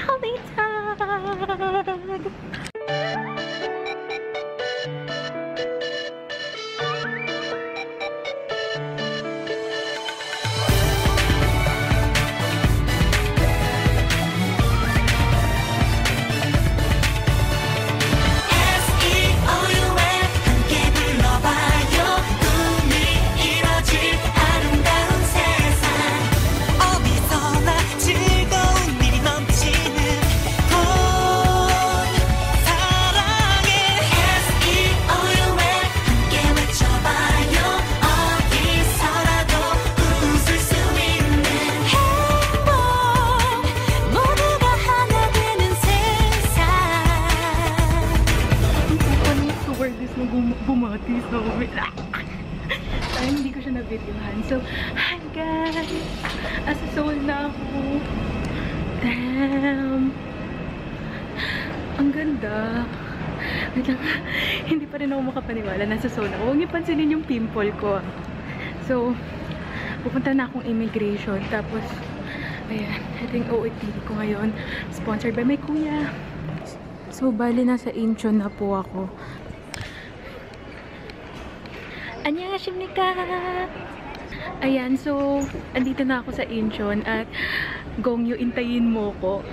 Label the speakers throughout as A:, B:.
A: Holiday tag! Bumati sa ay, hindi ko siya na-videohan. So, hi guys! Asa Seoul na ako. Damn! Ang ganda. Wait lang. Hindi pa rin ako makapaniwala. Nasa Seoul ako. Huwag niyo pansinin yung pimple ko. So, pupunta na akong immigration. Tapos, ayan. Ito yung OOTD ko ngayon. Sponsored by my kuya. So, bali nasa Incheon na po ako. Annyeonghaseyo. Ayan, so andito na ako sa Incheon at Gongyo, intayin mo ko.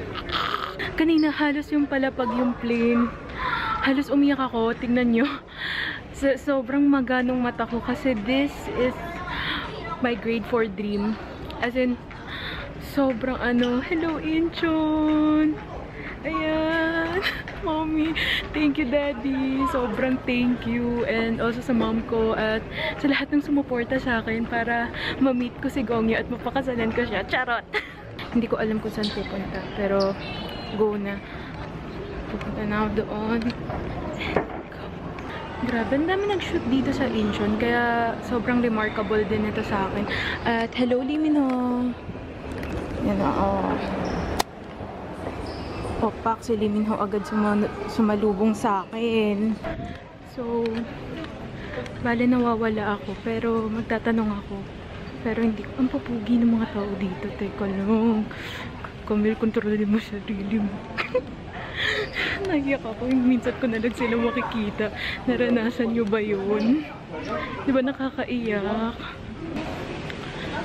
A: Kanina halos yung palapag yung plane. Halos umiyak ako, tingnan nyo. Sobrang maganong mata ko kasi this is my grade 4 dream. As in, sobrang ano, hello Incheon! Ayan! Mommy, thank you daddy. Sobrang thank you. And also sa mom ko at sa lahat ng sumuporta sa akin para ma-meet ko si Gongyo at mapakasalan ko siya. Charot! Hindi ko alam kung saan pupunta. Pero go na. Pupunta na ako doon. Go. Grabe, ang dami nag-shoot dito sa Incheon. Kaya sobrang remarkable din ito sa akin. At hello Lee Min Ho. Yan na Opak, si Lee Min Ho agad sumalubong sa akin. So, bale nawawala ako. Pero magtatanong ako. Pero hindi ko. Ang papugi ng mga tao dito. Teka lang. Kamil, kontrolin mo sarili mo. Nahiyak ako. Minsan ko na lang sila makikita. Naranasan nyo ba yun? Di ba nakakaiyak?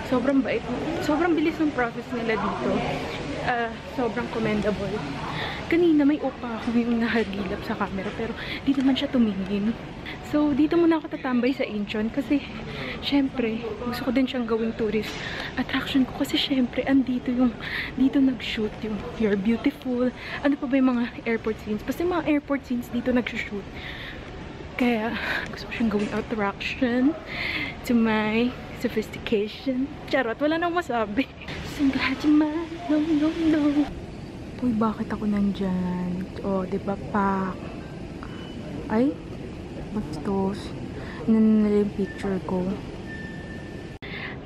A: Sobrang bait. Sobrang bilis ng process nila dito. Sobrang commendable. Kanina may opa ako yung nahagilap sa camera pero di naman siya tumingin. So dito muna ako tatambay sa Incheon kasi syempre gusto ko din siyang gawing tourist attraction ko kasi syempre andito yung dito nag-shoot yung You're Beautiful. Ano pa ba yung mga airport scenes? Basta yung mga airport scenes dito nag-shoot. Kaya gusto ko siyang gawing attraction to my sophistication. Charot, wala nang masabi. I'm glad you man. No, no, no. Uy, bakit ako nandyan? Oh, diba pa? Ay, bastos. Nananala yung picture ko.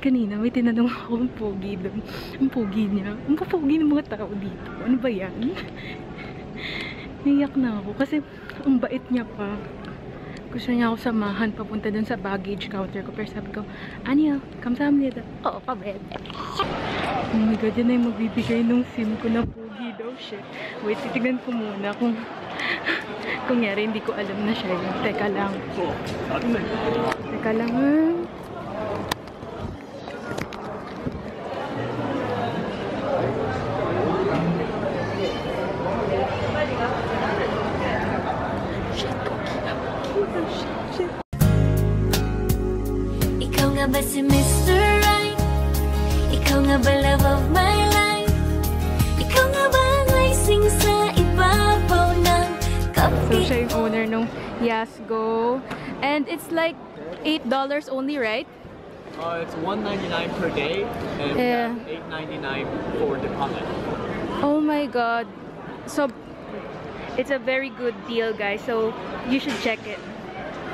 A: Kanina, may tinanong ako ang pogi doon. Ang pogi niya. Ang pogi ng mga tao dito. Ano ba yan? Naiyak na ako kasi ang bait niya pa. Gusto niya ako samahan papunta dun sa baggage counter ko. Pero sabi ko, Anya, kamsahamnida. Oo, pabed. Oh my god, yan na yung magbibigay ng SIM ko na pogi daw. Shit. Wait, titignan ko muna kung kunyari hindi ko alam na siya yun. Teka lang. Teka lang.
B: Ikaw nga ba si Mr. Right? Ikaw nga ba love of my life? Ikaw nga ba ang icing sa ibabaw ng
A: So siya yung owner nung Yasgo. And it's like $8 only, right?
C: It's $1.99 per day and $8.99 for deposit.
A: Oh my god. So it's a very good deal, guys. So you should check it.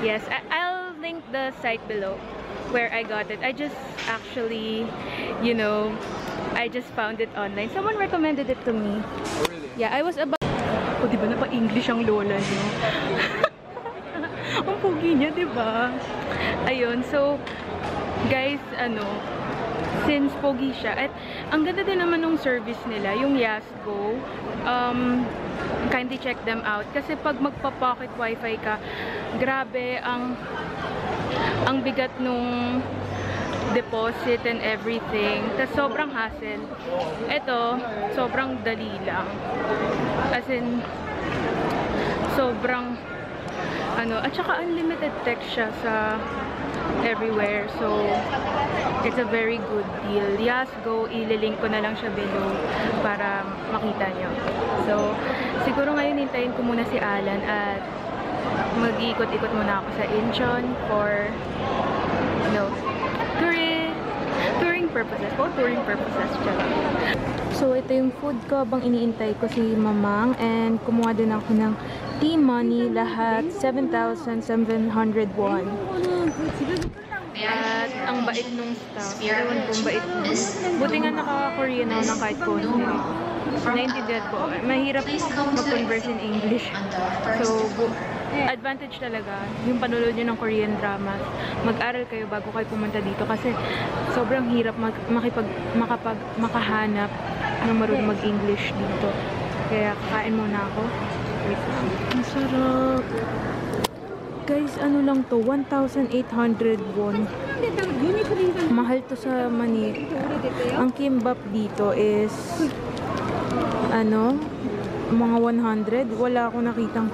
A: Yes, I'll link the site below where I got it. I just actually, you know, I just found it online. Someone recommended it to me.
C: Oh, really?
A: Yeah, I was about... Oh, diba napa-English ang lola niyo? Ang pogi niya, diba? Ayun, so, guys, ano, since pogi siya, at Ang ganda din naman ng service nila, yung Yasgo. Kindly check them out. Kasi pag magpa-pocket wifi ka, grabe ang bigat nung deposit and everything. Tas sobrang hassle. Ito, sobrang dali lang. As in, sobrang at saka unlimited text siya sa everywhere. So, it's a very good deal. Yasgo, ililink ko na lang siya below para makita nyo. So, siguro ngayon hintayin ko muna si Alan at mag-iikot-ikot muna ako sa Incheon for touring purposes. Touring purposes siya. So, ito yung food ko habang iniintay ko si Mamang, and kumuha din ako ng tea money, lahat 7,700 won. At ang bait nung staff. Ewan kong bait mo. Buti nga nakaka-Korean ako ng kahit konti. Naintindihan ko. Mahirap mag-converse in English. So, advantage talaga yung panunod nyo ng Korean dramas. Mag-aral kayo bago kayo pumunta dito kasi sobrang hirap makahanap ng marunong mag-English dito. Kaya kakain muna ako. Wait lang. Ang sarap. Guys, ano lang to? 1,800 won. Mahal to sa Manila. Ang kimbap dito is mga 100. Wala akong nakitang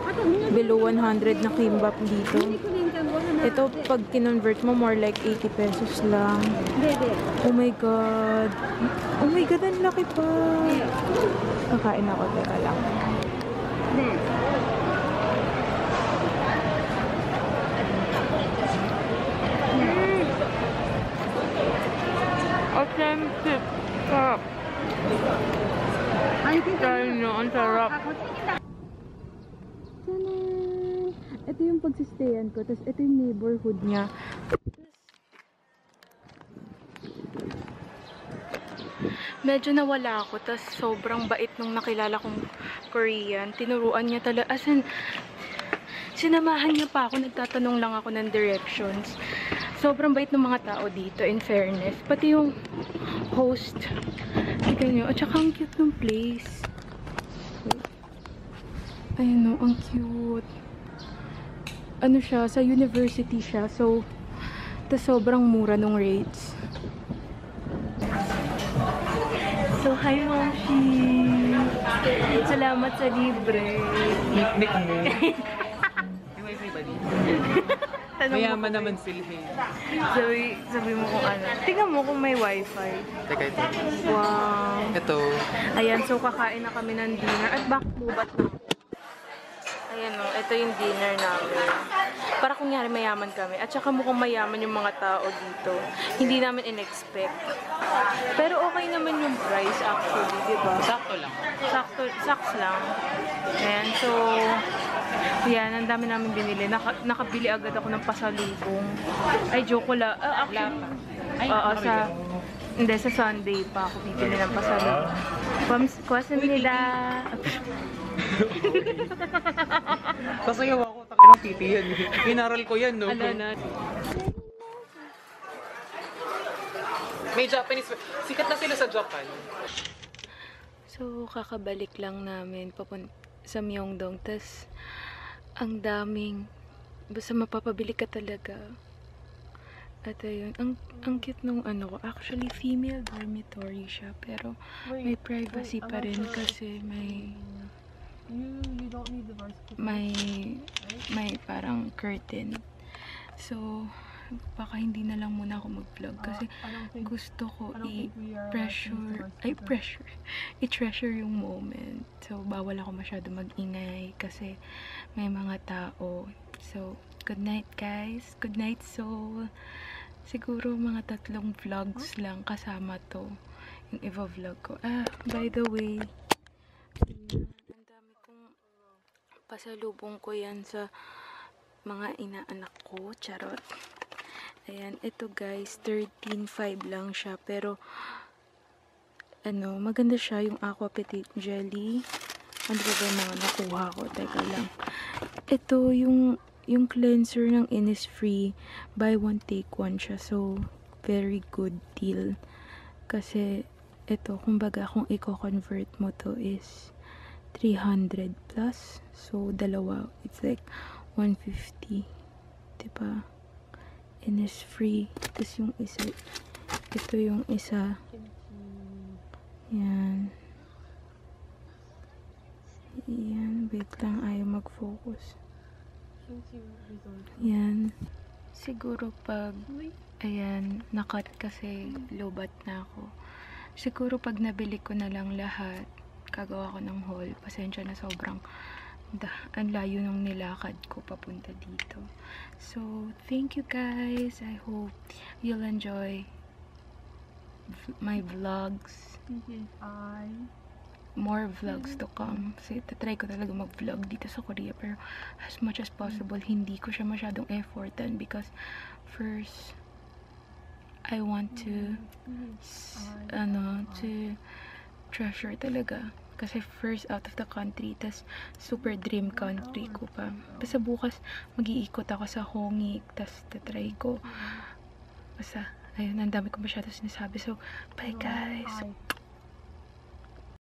A: below 100 na kimbap dito. Ito, pag kinonvert mo, more like 80 pesos lang. Oh my God. Oh my God, ang laki pa. Kakain ako, teka lang. Authentic. Sarap. Try nyo, ang sarap. Tanan! Ito yung pagsistayan ko. Tapos ito yung neighborhood niya. Medyo nawala ako. Tapos sobrang bait nung nakilala kong Korean. Tinuruan niya talaga. As in, sinamahan niya pa ako. Nagtatanong lang ako ng directions. Sobrang bait ng mga tao dito, in fairness. Pati yung host. Tignan nyo. At saka ang cute ng place. Ayun o, ang cute. Ano siya, sa university siya. So, sobrang mura nung rates. So, hi Momshi! Salamat sa libre.
C: Nick mo. May wifi ba dito? Mayaman naman sila.
A: Sabi mo kung ano. Tingnan mo kung may wifi.
C: Teka, ito.
A: Wow.
C: Ito.
A: Ayan, so kakain na kami ng dinner. At back-bubat na. Ayan o, ito yung dinner namin. Para kunyari mayaman kami. At saka mukhang mayaman yung mga tao dito. Hindi namin in-expect. Pero okay naman yung price actually, di ba?
C: Sakto lang.
A: Saks lang. Ayan, so yan, ang dami namin binili. Nakabili agad ako ng pasalubong. Ay, joke lang. Actually, hindi, sa Sunday pa ako bibili ng pasalubong. Kwasanida.
C: Kasayaw ako, takinang titi yan. Inaral ko yan, no? May Japanese. Sikat na sila sa Japan.
A: So, kakabalik lang namin sa Myeongdong. Tas, ang daming, basta mapapabili ka talaga. At ayun, ang cute nung ano ko. Actually, female dormitory siya. Pero, may privacy pa rin kasi may parang curtain. So, baka hindi na lang muna ako mag-vlog kasi gusto ko i-treasure yung moment. So, bawal ako masyado mag-ingay kasi may mga tao. So, good night guys. Good night soul. Siguro mga 3 vlogs lang kasama to. Yung iba-vlog ko. By the way, ang dami kong pasalubong ko yan sa mga inaanak ko. Charot. Ayan, ito guys, 13.5 lang siya. Pero, maganda siya yung Aqua Petite Jelly. Ano ba mga nakuha ko? Teka lang. Ito, yung cleanser ng Innisfree. Buy one, take one siya. So, very good deal. Kasi, ito, kumbaga, kung i-convert mo to is 300 plus. So, dalawa, it's like 150. Diba? And it's free. Tapos yung isa, ito yung isa. Yan. Yan. Wait lang, ayaw mag-focus. Yan. Siguro pag, ayan, nakat kasi lobat na ako. Siguro pag nabili ko na lang lahat, kagawa ko ng haul. Pasensya na sobrang ang layo ng nilakad ko papunta dito. So, thank you guys. I hope you'll enjoy my vlogs. More vlogs to come. Kasi tatry ko talaga mag-vlog dito sa Korea. Pero as much as possible, hindi ko siya masyadong effortan because first, I want to to treasure talaga. Kasi first out of the country, tas super dream country ko pa. Basta bukas, mag-iikot ako sa Hongik, tas tatry ko. Basta, ayun, ang dami ko masyado sinasabi. So, bye guys!